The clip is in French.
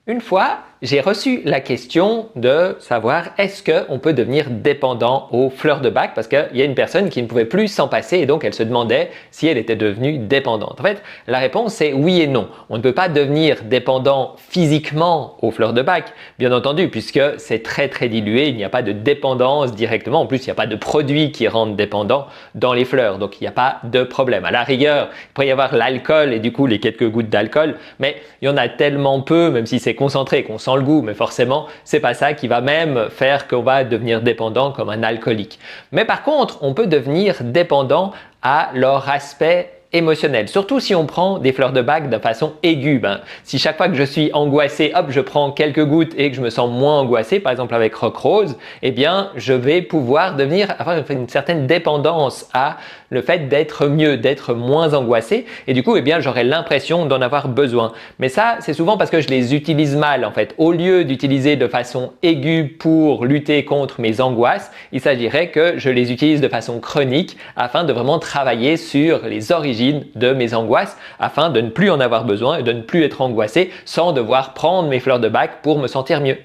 Une fois, j'ai reçu la question de savoir est-ce qu'on peut devenir dépendant aux fleurs de bac parce qu'il y a une personne qui ne pouvait plus s'en passer et donc elle se demandait si elle était devenue dépendante. En fait, la réponse est oui et non. On ne peut pas devenir dépendant physiquement aux fleurs de bac, bien entendu, puisque c'est très dilué, il n'y a pas de dépendance directement. En plus, il n'y a pas de produits qui rendent dépendant dans les fleurs, donc il n'y a pas de problème. À la rigueur, il pourrait y avoir l'alcool et du coup les quelques gouttes d'alcool, mais il y en a tellement peu, même si c'est concentré, qu'on sent le goût, mais forcément, c'est pas ça qui va même faire qu'on va devenir dépendant comme un alcoolique. Mais par contre, on peut devenir dépendant à leur aspect émotionnel. Surtout si on prend des fleurs de bac de façon aiguë. Si chaque fois que je suis angoissé, hop, je prends quelques gouttes et que je me sens moins angoissé, par exemple avec Rock Rose, eh bien, je vais pouvoir avoir une certaine dépendance à le fait d'être mieux, d'être moins angoissé et du coup, eh bien, j'aurai l'impression d'en avoir besoin. Mais ça, c'est souvent parce que je les utilise mal en fait. Au lieu d'utiliser de façon aiguë pour lutter contre mes angoisses, il s'agirait que je les utilise de façon chronique afin de vraiment travailler sur les origines de mes angoisses afin de ne plus en avoir besoin et de ne plus être angoissé sans devoir prendre mes fleurs de bac pour me sentir mieux.